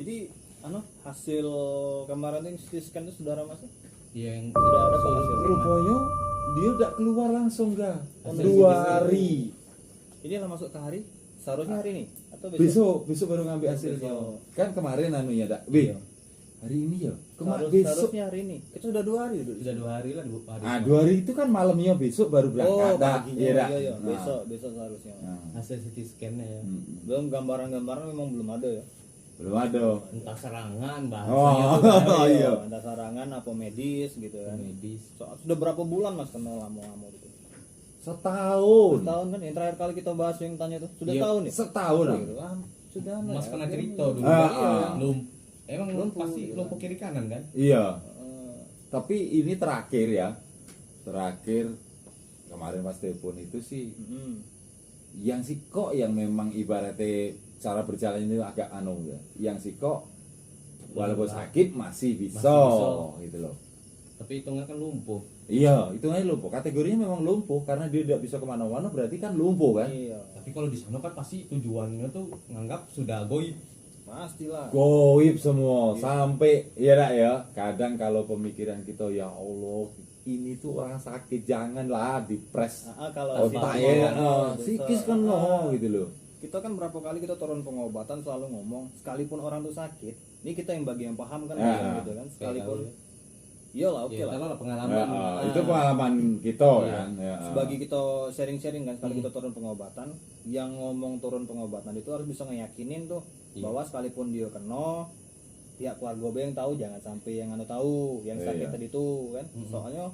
Jadi hasil kemarin yang CT scan itu saudara Mas? Iya, yang Sudah ada Pak hasil. Rupanya dia udah keluar langsung ga. Hasil 2 hari. Ini lah masuk ke hari. Seharusnya hari ini atau Besok baru ngambil hasilnya. Besok. Kan kemarin anunya dak. Iya. Hari ini ya. Besok. Seharusnya hari ini. Itu sudah 2 hari dulu. sudah 2 hari lah, 2 hari. Ah, 2 hari itu kan malamnya, besok baru berangkat. Paginya. Dak. Iya. Nah. Besok seharusnya. Nah. Hasil CT scan-nya ya. Belum gambaran-gambaran memang belum ada ya. Belum ada. Entah serangan Oh, bahasanya tuh kan. iya. Ada sarangan apa medis gitu kan. Medis. Sudah berapa bulan Mas kenal lama-lama gitu? Setahun. Setahun kan yang terakhir kali kita bahas yang tanya itu sudah Iya, tahun ya? Setahun. Ah. Gitu kan. Sudah Mas ya. pernah cerita dulu. Ah. Emang Lumpuh, pasti gitu. lumpuh kiri kanan kan? Iya. Eh, Tapi ini terakhir ya. Terakhir kemarin pas telepon itu sih yang si kok yang memang ibaratnya cara berjalan ini agak ya. Yang si kok walaupun sakit masih bisa, gitu loh. Tapi hitungan kan lumpuh. Iya, itu aja lumpuh. Kategorinya memang lumpuh karena dia tidak bisa kemana-mana, berarti kan lumpuh kan? Iya. Tapi kalau di sana kan pasti tujuannya tuh nganggap sudah goib. Pastilah. Goib semua sampai ya dak ya. Kadang kalau pemikiran kita ya Allah, ini tuh orang sakit janganlah dipres Kalau otaknya, psikis psikis kan gitu loh. kita kan berapa kali kita turun pengobatan selalu ngomong sekalipun orang tuh sakit ini kita yang bagi yang paham kan Ya. gitu kan sekalipun Kayak iyalah oke Ya, lah kalau pengalaman. Itu pengalaman kita Iya. kan. Ya. sebagai kita sharing-sharing kan sekali kita turun pengobatan yang ngomong turun pengobatan itu harus bisa ngeyakinin tuh Iya. bahwa sekalipun dia kena pihak keluarga yang tahu jangan sampai yang anu tahu yang sakit Iya. tadi tuh kan soalnya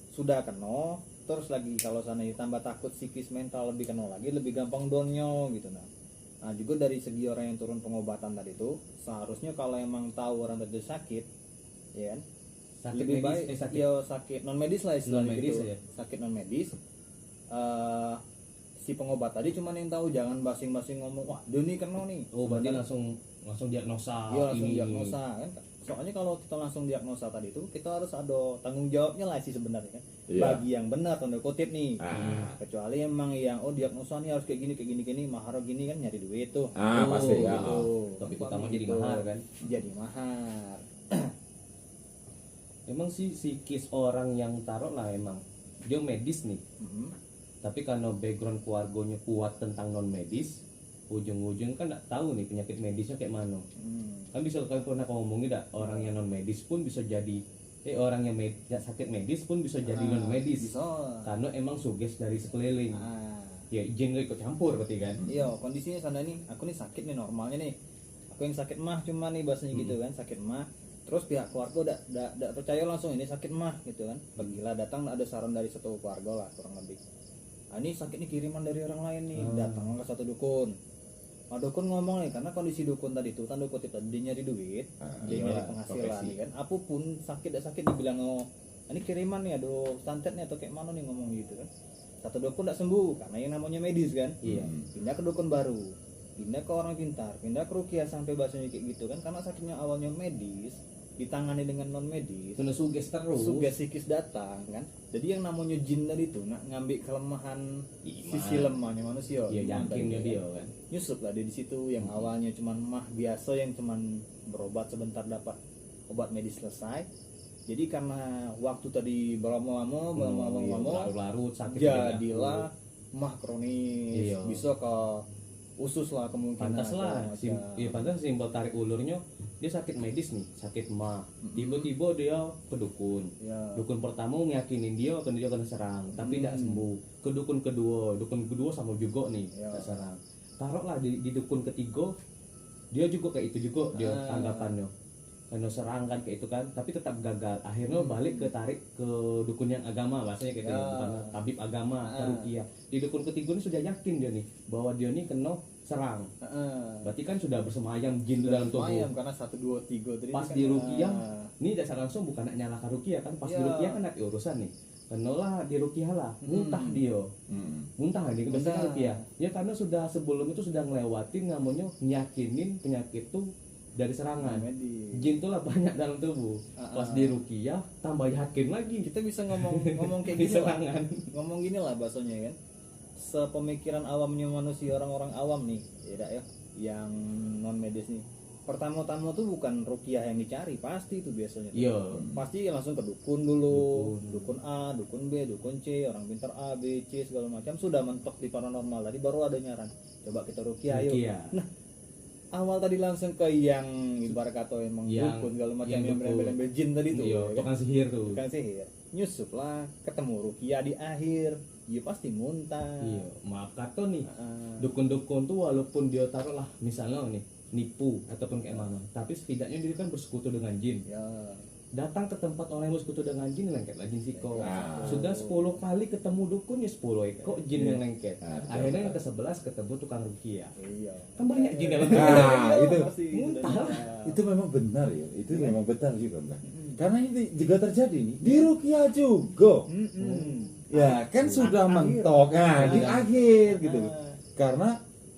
sudah kena terus lagi kalau sana ditambah takut psikis mental lebih kena lagi lebih gampang downnya gitu nah juga dari segi orang yang turun pengobatan tadi tuh seharusnya kalau emang tahu orang tadi sakit ya kan Sakit lebih medis, baik sakit. ya sakit non medis lah istilahnya Non-medis gitu. ya? Sakit non medis si pengobat tadi cuman yang tahu jangan basing-basing ngomong wah dia nih kena nih Oh, berarti Sebentar- langsung diagnosa iya langsung ini. diagnosa kan soalnya kalau kita langsung diagnosa tadi itu kita harus ada tanggung jawabnya lah sih sebenarnya kan Iya. bagi yang benar tanda kutip nih kecuali emang yang diagnosa nih harus kayak gini mahar gini kan nyari duit tuh Pasti ya. gitu. Topik Gampang utama jadi gitu. mahar kan. jadi mahar Emang sih psikis orang yang taruh lah emang dia medis nih. Mhm. Tapi karena background keluarganya kuat tentang non medis, ujung-ujung kan nggak tahu nih penyakit medisnya kayak mana. Kan bisa kalian pernah ngomongin dah orang yang non medis pun bisa jadi orang yang sakit medis pun bisa jadi non medis bisa karena emang suges dari sekeliling. Ya izin gak ikut campur berarti kan. iya kondisinya sana nih aku nih sakit nih normalnya nih aku yang sakit mah cuma nih bahasanya gitu kan sakit mah terus pihak keluarga udah percaya langsung ini sakit mah gitu kan pergilah datang ada saran dari satu keluarga lah kurang lebih ini sakit nih kiriman dari orang lain nih datang ke satu dukun dukun ngomong nih karena kondisi dukun tadi tuh tanda kutip tadi dia nyari duit dia iya, nyari penghasilan profesi. nih kan apapun sakit dibilang ini kiriman nih aduh santet nih atau kayak mana nih ngomong gitu kan satu dukun tidak sembuh karena yang namanya medis kan Iya. pindah ke dukun baru pindah ke orang pintar pindah ke rukiah sampai bahasanya kayak gitu kan karena sakitnya awalnya medis ditangani dengan non medis Kena suges terus. suges psikis datang kan jadi yang namanya jin tadi itu ngambil kelemahan Iman. sisi lemahnya manusia Iya Iman yakin tadi, dia kan. nyusup lah dia di situ yang awalnya cuman mah biasa yang cuman berobat sebentar dapat obat medis selesai jadi karena waktu tadi berlama-lama larut sakit jadilah mah kronis Iya. bisa ke usus lah kemungkinan pantas lah atau macam. iya pantas simbol tarik ulurnya dia sakit medis nih sakit mah tiba-tiba dia ke dukun Ya. dukun pertama ngeyakinin dia kena serang tapi tidak sembuh ke dukun kedua sama juga nih Ya. tidak serang taruhlah di dukun ketiga dia juga kayak itu juga dia anggapannya kena serang kan kayak itu kan tapi tetap gagal akhirnya balik ke tarik ke dukun yang agama bahasanya kayak gitu bukan tabib agama atau rukiah di dukun ketiga ini sudah yakin dia nih bahwa dia nih kena serang berarti kan sudah bersemayam jin di dalam tubuh Lumayan, karena 1, 2, 3 tadi pas kan, di rukiah ini dasar langsung bukan nak nyalakan rukiah kan pas di Iya. rukiah kan ada urusan nih kenalah di rukiah lah muntah dia muntah ini kebiasaan Muntah. rukiah ya karena sudah sebelum itu sudah ngelewatin namanya nyakinin penyakit tuh dari serangan medis. jin tuh lah banyak dalam tubuh pas di rukiah tambah yakin lagi Kita bisa ngomong kayak di gini lah. serangan Ngomong gini lah bahasanya kan. Sepemikiran awamnya manusia orang-orang awam nih, ya dak ya, yang non medis nih. pertama-tama tuh bukan rukiah yang dicari, pasti itu biasanya. Iya. Pasti langsung ke dukun dulu, dukun A, dukun B, dukun C, orang pintar A, B, C segala macam, sudah mentok di paranormal tadi baru ada nyaran. Coba kita rukiah yuk. Rukiah. Nah, awal tadi langsung ke yang ibarat kata emang Yang- dukun segala macam yang yang dukun. bel-bel jin tadi tuh. Iya, ya kan? tukang sihir tuh. Bukan sihir. Nyusup lah, ketemu rukiah di akhir, ya pasti muntah. Iya, maaf kata nih. Ah, Dukun-dukun tuh walaupun dia taruh lah misalnya nih nipu ataupun kayak mana, tapi setidaknya dia kan bersekutu dengan jin. ya. Datang ke tempat orang yang bersekutu dengan jin lengket lah jin siko. Ah. Sudah 10 kali ketemu dukun ya 10 ekor jin yang lengket. Ah, betul. Akhirnya yang ke-11 ketemu tukang rukiah. Iya. Kan banyak jin dalam Nah, itu Pasti muntah. sudah- itu memang benar ya. Itu memang benar juga, Mbak. Karena ini juga terjadi nih di rukiah juga. Ya, kan sudah mentok. Nah, di akhir gitu. Ah. Karena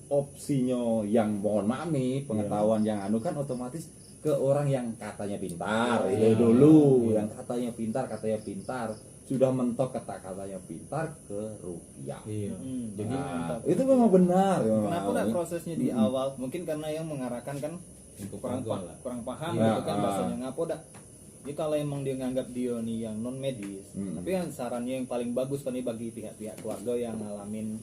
opsinya yang mohon maaf nih, pengetahuan yang anu kan otomatis ke orang yang katanya pintar itu dulu, yang katanya pintar sudah mentok katanya pintar ke rupiah. Iya. Jadi Nah, mantap. itu memang benar. memang. Kenapa enggak prosesnya di awal? Mungkin karena yang mengarahkan kan Untuk kurang pagol lah. kurang paham Iya. gitu kan bahasanya ngapo dak. Jadi kalau emang dia nganggap dia nih yang non medis, tapi yang sarannya yang paling bagus kan nih bagi pihak-pihak keluarga yang ngalamin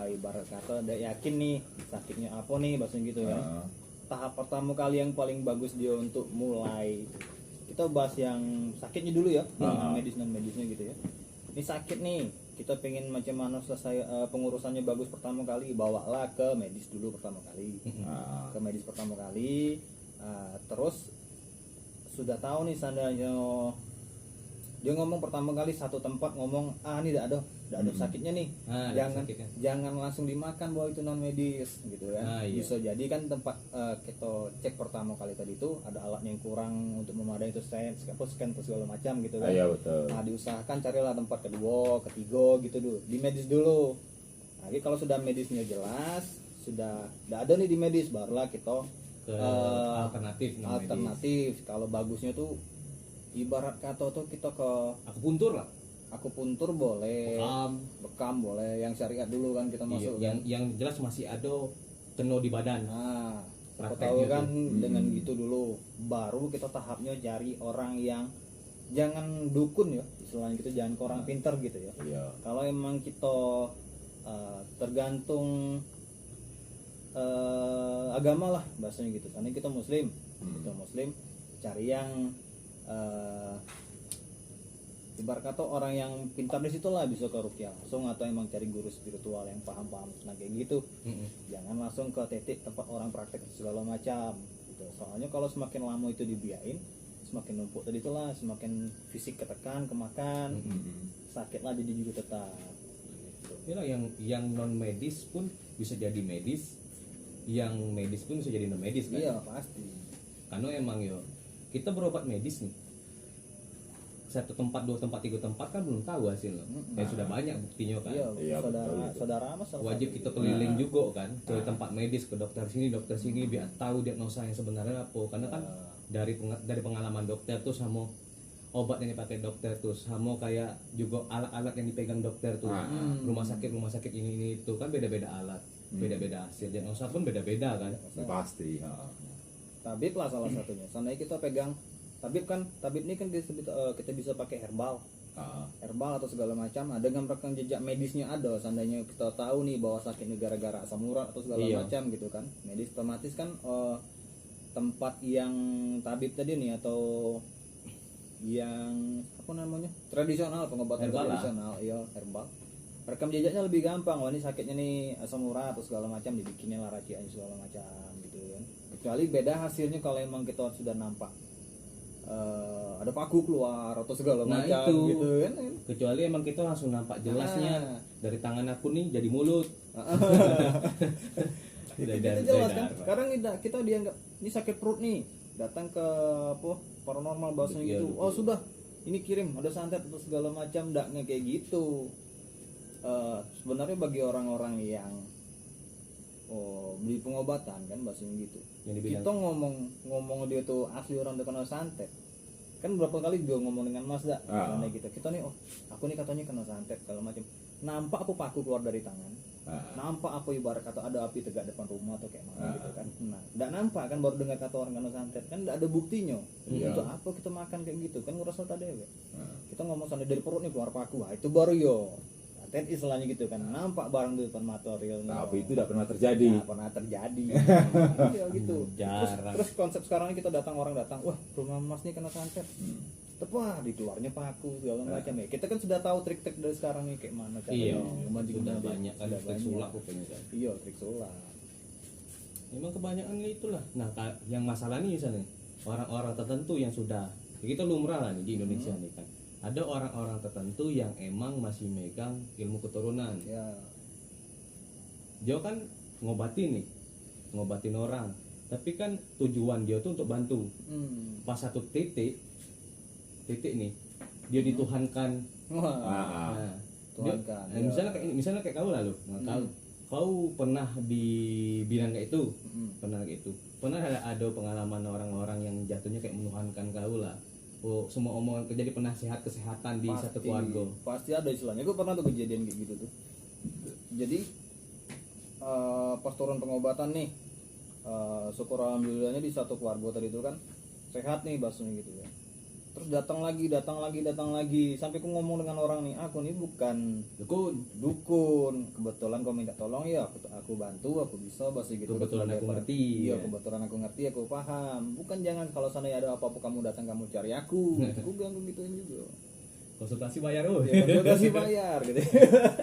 ibarat kata udah yakin nih sakitnya apa nih bahasanya gitu ya. Ah. Tahap pertama kali yang paling bagus dia untuk mulai, kita bahas yang sakitnya dulu ya, non medisnya gitu ya. Ini sakit nih, kita pengen macam mana selesai pengurusannya bagus pertama kali, bawalah ke medis dulu pertama kali, Ah. ke medis pertama kali, terus sudah tahu nih seandainya dia ngomong pertama kali satu tempat ngomong ini tidak ada sakitnya nih, Ah, ada jangan sakitnya. jangan langsung dimakan bahwa itu non medis gitu kan. Iya. Bisa jadi kan tempat kita cek pertama kali tadi itu ada alatnya yang kurang untuk memadai itu scan segala macam gitu kan. Iya betul. Nah, diusahakan carilah tempat kedua, ketiga gitu dulu. Di medis dulu. Nah, jadi kalau sudah medisnya jelas, sudah tidak ada nih di medis, barulah kita Ke alternatif non medis. alternatif. Kalau bagusnya tuh ibarat kata tuh kita ke Aku puntur lah. akupuntur boleh, bekam boleh, yang syariat dulu kan kita Iya, masuk. yang jelas masih ada keno di badan. Nah, kita Prakteknya tahu kan tuh. dengan gitu dulu, baru kita tahapnya cari orang yang jangan dukun ya, istilahnya gitu, jangan ke orang pinter gitu ya. Iya. Kalau emang kita tergantung agama lah bahasanya gitu, karena kita muslim, cari yang ibarat kata orang yang pintar di situ lah bisa ke rukyah langsung, atau emang cari guru spiritual yang paham tentang kayak gitu. Jangan langsung ke titik tempat orang praktek segala macam gitu. Soalnya kalau semakin lama itu dibiayain, semakin numpuk tadi itulah, semakin fisik ketekan, kemakan, sakit lah jadi juga tetap gitu. Inilah yang non medis pun bisa jadi medis, yang medis pun bisa jadi non medis kan. Iya pasti. Karena emang yo kita berobat medis nih, satu tempat, dua tempat, tiga tempat kan belum tahu hasilnya. Dan sudah banyak buktinya kan. Iya, Iya, betul itu. saudara mas salah Wajib satu kita itu. keliling juga kan ke tempat medis, ke dokter sini biar tahu diagnosa yang sebenarnya apa. Karena kan dari pengalaman dokter tuh sama obat yang dipakai dokter tuh sama kayak juga alat-alat yang dipegang dokter tuh. Rumah sakit ini itu kan beda-beda alat, beda-beda hasil diagnosa pun beda-beda kan. Pasti. Tabib lah salah satunya. Seandainya kita pegang tabib ini kan kita bisa pakai herbal atau segala macam. Ada dengan rekam jejak medisnya ada. Seandainya kita tahu nih bahwa sakit ini gara-gara asam urat atau segala Iya. macam gitu kan. Medis otomatis kan tempat yang tabib tadi nih atau yang apa namanya tradisional, pengobatan Herbal lah. tradisional, iya herbal. Rekam jejaknya lebih gampang. Wah ini sakitnya nih asam urat atau segala macam, dibikinin lah raciannya segala macam gitu kan. Kecuali beda hasilnya kalau emang kita sudah nampak ada paku keluar atau segala Nah, macam itu. gitu kan. Kecuali emang kita langsung nampak jelasnya dari tangan aku nih jadi mulut. Itu jelas kan. Sekarang kita dianggap ini sakit perut nih, datang ke apa paranormal bahasanya Iya, gitu. betul. Oh sudah, ini kirim ada santet atau segala macam, nggak kayak gitu. Sebenarnya bagi orang-orang yang beli pengobatan kan bahasanya gitu. Yang dibilang Kita ngomong dia tuh asli orang terkenal santet. Kan berapa kali juga ngomong dengan Mas dak, karena kita nih aku nih katanya kena santet segala macam. Nampak aku paku keluar dari tangan. nampak apa ibarat kata ada api tegak depan rumah atau kayak mana gitu kan. Nah, enggak nampak kan, baru dengar kata orang kano santet kan enggak ada buktinya. Iya. Itu apa kita makan kayak gitu kan ngerasa tadi ya. Kita ngomong santet dari perut nih keluar paku. Wah, itu baru yo. Santet istilahnya gitu kan. Nampak barang di depan mata realnya. Tapi itu tidak pernah terjadi. Nggak pernah terjadi. Iya gitu. Jarang. Terus konsep sekarang ini kita datang, orang datang, wah rumah Mas nih kena santet. Tepat di luarnya paku segala macam ya. Kita kan sudah tahu trik-trik dari sekarang nih kayak mana Iya, Membanding sudah dengan banyak kan sudah trik banyak. sulap pokoknya kan. Iya, trik sulap. Memang kebanyakan itulah. Nah, yang masalah nih misalnya orang-orang tertentu yang sudah ya kita lumrah lah nih di Indonesia nih kan. Ada orang-orang tertentu yang emang masih megang ilmu keturunan. Ya. Dia kan ngobatin orang. Tapi kan tujuan dia tuh untuk bantu. Pas satu titik nih dia dituhankan. Wah, Nah, tuhankan. dia- misalnya kayak kau lalu. Nah, kau pernah dibilang kayak itu, pernah kayak itu. Pernah ada pengalaman orang-orang yang jatuhnya kayak menuhankan kau lah. Oh, semua omongan jadi penasehat kesehatan di satu keluarga. Pasti ada istilahnya. Gue pernah tuh kejadian kayak gitu tuh. Jadi pas turun pengobatan nih, syukur alhamdulillahnya di satu keluarga tadi itu kan sehat nih bahasanya gitu ya. Terus datang lagi sampai aku ngomong dengan orang nih, aku nih bukan dukun, kebetulan kau minta tolong ya aku bantu, aku bisa bahasa gitu. Kebetulan aku ngerti, iya ya. kebetulan aku ngerti, aku paham. Bukan jangan kalau sana ada apa-apa kamu datang kamu cari aku ganggu gituin juga. Konsultasi bayar oh. Ya, udah sih bayar gitu.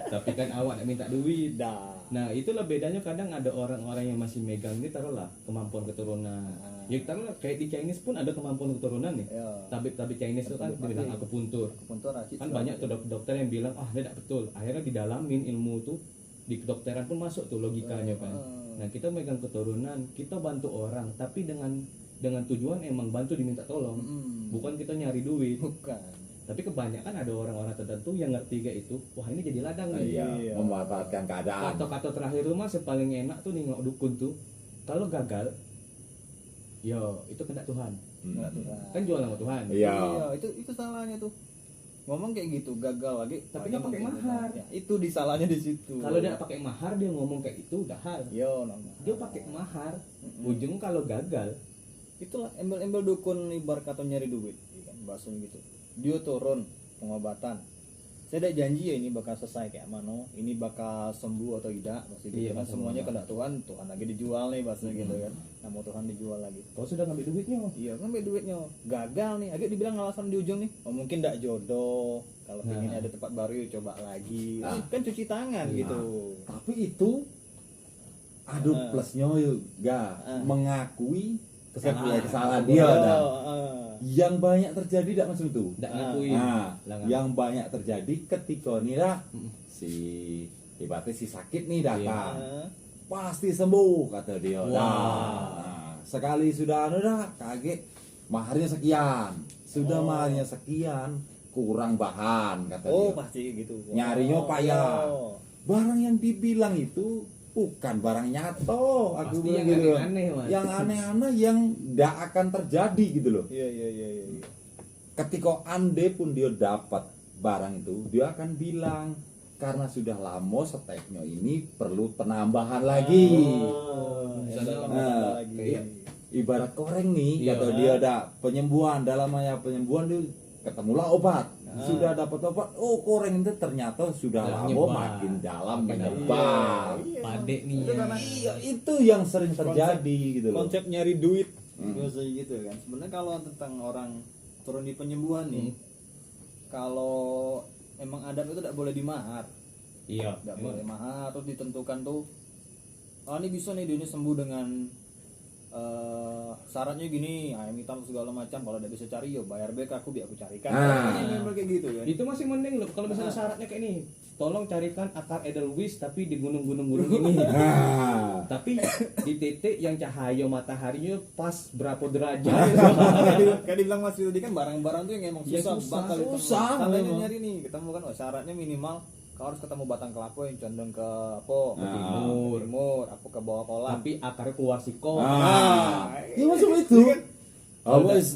Tapi kan awak nak minta duit. Dah. Nah, itulah bedanya kadang ada orang-orang yang masih megang ini taruhlah kemampuan keturunan. Ya taruhlah kayak di Chinese pun ada kemampuan keturunan nih. Ya. Tabib Chinese itu kan dibilang akupuntur. Akupuntur racik. Kan banyak tuh dokter yang bilang dia tidak betul. Akhirnya didalamin ilmu tuh di kedokteran pun masuk tuh logikanya kan. Nah, kita megang keturunan, kita bantu orang tapi dengan tujuan emang bantu diminta tolong. Bukan kita nyari duit. Bukan. Tapi kebanyakan ada orang-orang tertentu yang ngerti kayak itu, wah ini jadi ladang nih. Iya, memanfaatkan keadaan. Kata-kata terakhir rumah paling enak tuh nengok dukun tuh. Kalau gagal, yo itu kena Tuhan. Enggak tuh. Kan jual sama Tuhan. Iya. Itu salahnya tuh. Ngomong kayak gitu gagal lagi Tapi nggak pakai mahar. Ya, itu di salahnya di situ. Kalau dia pakai mahar dia ngomong kayak itu udah hal. yo nama. Dia pakai mahar, ujung kalau gagal, Itulah embel-embel dukun ibarat kata nyari duit, ya kan bahasanya gitu. Dia turun pengobatan. Saya ada janji ya ini bakal selesai kayak mana, ini bakal sembuh atau tidak, pasti gitu Iya, kan betul. semuanya kehendak Tuhan, Tuhan lagi dijual nih bahasanya gitu kan. Nah, mau Tuhan dijual lagi. kau sudah ngambil duitnya. Iya, ngambil duitnya. Gagal nih. Agak dibilang alasan di ujung nih. Oh, mungkin enggak jodoh. Kalau pengen ada tempat baru yuk coba lagi. Kan cuci tangan gitu. Tapi itu aduh plusnya juga mengakui kesalahan dia. Nah. Yang banyak terjadi tidak macam itu. Nggak ngakuin. Nah, Lah, yang banyak terjadi ketika nih lah si ibaratnya si sakit nih datang. Pasti sembuh kata dia. Nah, sekali sudah kaget maharnya sekian. Sudah maharnya sekian, kurang bahan kata Oh, dia. pasti gitu. Nyarinya payah. Barang yang dibilang itu bukan barang nyato, aku Pasti bilang yang gitu. aneh-aneh, Mas. Yang aneh-aneh yang tidak akan terjadi gitu loh. Iya. Ketika ande pun dia dapat barang itu, dia akan bilang karena sudah lama steknya ini perlu penambahan lagi. Nah, ibarat koreng nih, Iya. kata dia ada penyembuhan, dalamnya penyembuhan dia ketemulah obat. Sudah dapat obat, oh koreng itu ternyata sudah Udah lama nyebar. makin dalam Makin menyebar. Padek nih. Itu karena Iya, itu yang sering terjadi gitu loh. konsep nyari duit biasanya gitu kan. Sebenarnya kalau tentang orang turun di penyembuhan nih, kalau emang adat itu tidak boleh dimahar. Iya. Tidak boleh mahar, terus ditentukan tuh ini bisa nih dia ini sembuh dengan syaratnya gini, ayam hitam segala macam. Kalau tidak bisa cari yo bayar back aku biar aku carikan. Memang kayak gitu kan. Itu masih mending loh kalau misalnya syaratnya kayak ini. Tolong carikan akar edelweiss tapi di gunung-gunung ini. Nah, Tapi di titik yang cahaya mataharinya pas berapa derajat. Kayak dibilang Mas Yudi kan barang-barang tuh yang emang Ya, susah, susah, bakal ditemu. susah Salahnya memang. nyari nih, ketemu kan syaratnya minimal kau harus ketemu batang kelapa yang condong ke apa? Ke timur, apa ke bawah kolam. Tapi akar keluar siko. ya masuk itu.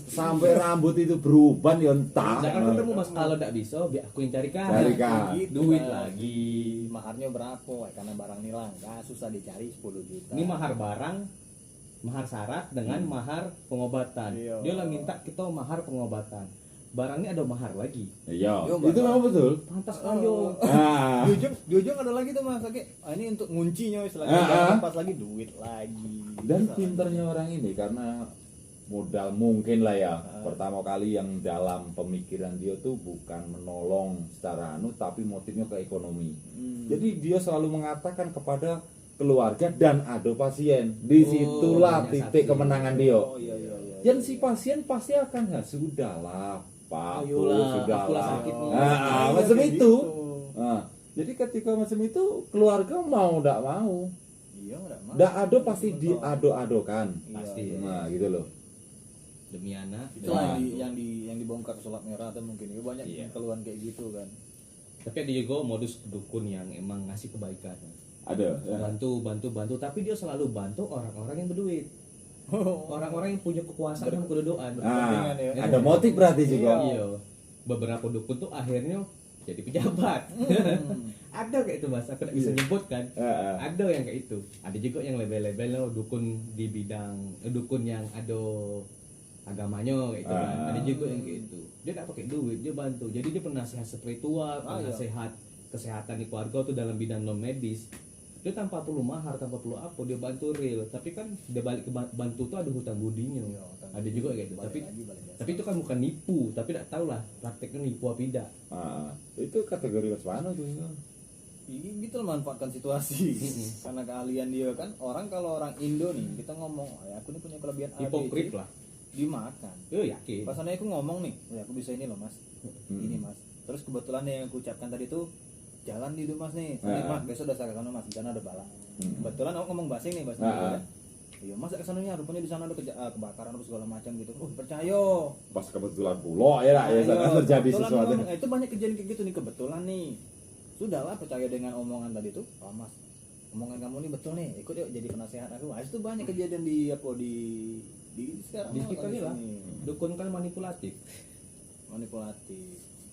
Sampai rambut itu berubah ya entah. Jangan ketemu mas, kalau tidak bisa biar aku yang carikan. Carikan. Duit lagi. Maharnya berapa? Karena barang ini langka, susah dicari 10 juta. Ini mahar barang, mahar syarat dengan mahar pengobatan. Iya. Dia lah minta kita mahar pengobatan. Barang ini ada mahar lagi. Iya, Yo, itu memang betul. Pantas ayo. Nah, Di ujung ada lagi tuh mas, ini untuk nguncinya istilahnya. Pas lagi duit lagi. dan pinternya orang ini karena modal mungkin lah ya, pertama kali yang dalam pemikiran dia tuh bukan menolong secara tapi motifnya ke ekonomi. Jadi dia selalu mengatakan kepada keluarga dan ada pasien, disitulah titik kemenangan dia. Oh iya. Dan si pasien pasti akan sudahlah Pak, Bu, Ayolah, sudahlah. akulah sakit, Bu. Macam kayak itu. gitu. Nah, jadi ketika macam itu keluarga mau tidak mau, Iya, enggak mau. tidak ada pasti diado-adokan. Pasti. Nah, gitu loh. Demi anak. Itu yang dibongkar sulap merah atau mungkin ya banyak Iya. keluhan kayak gitu kan. Tapi ada juga modus dukun yang emang ngasih kebaikan. Ada. Ya. Bantu, tapi dia selalu bantu orang-orang yang berduit. Orang-orang yang punya kekuasaan dan kedudukan. Nah, ya. ada motif berarti juga. Iya. Beberapa dukun tuh akhirnya jadi pejabat. Ada kayak itu mas, aku tidak bisa nyebut kan. Ada yang kayak itu. Ada juga yang label-label loh, dukun di bidang dukun yang ada agamanya kayak itu kan. Ada juga yang kayak itu. Dia tidak pakai duit, dia bantu. Jadi dia penasehat spiritual, penasehat kesehatan di keluarga tuh dalam bidang non medis. Dia tanpa perlu mahar, tanpa perlu apa, dia bantu real. Tapi kan dia balik ke bantu tuh ada hutang budinya. Ada juga kayak gitu. Tapi itu kan bukan nipu, tapi tidak tahu lah prakteknya nipu apa tidak. Itu kategori mana tuh? Ini gitu loh, manfaatkan situasi. Karena keahlian dia kan, kalau orang Indo nih, kita ngomong, aku ini punya kelebihan A, B, Hipokrit C, lah. dimakan. Yakin. Pasannya aku ngomong nih, aku bisa ini loh mas, ini mas. Terus kebetulan yang aku ucapkan tadi tuh jalan di mas nih, mas besok udah saya kesana mas, di sana ada bala. Kebetulan aku ngomong bahasa ini, bahasa Indo kan. Iya mas kesananya rupanya di sana ada kebakaran apa segala macam gitu. Percaya. Pas kebetulan pulau ya lah, ya kan terjadi sesuatu. Itu banyak kejadian kayak gitu nih, kebetulan nih. Sudahlah percaya dengan omongan tadi tuh, mas. Omongan kamu nih betul nih, ikut yuk jadi penasehat aku. Itu banyak kejadian di sekarang Di kita nih lah. Dukun kan manipulatif.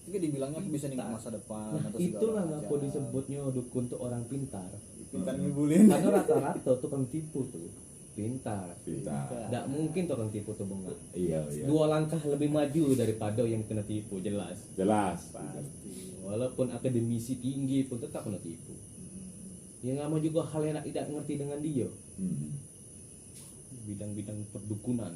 Itu dibilangnya aku bisa nih masa depan atau segala Itulah macam. aku disebutnya dukun tuh orang pintar. Pintar ngibulin. Karena rata-rata tukang tipu tuh pintar. Pintar. Tidak mungkin tukang tipu tuh bengak. Iya. 2 langkah lebih maju daripada yang kena tipu, jelas. Pasti. Walaupun akademisi tinggi pun tetap kena tipu. Yang sama juga hal yang tidak ngerti dengan dia. Bidang-bidang perdukunan.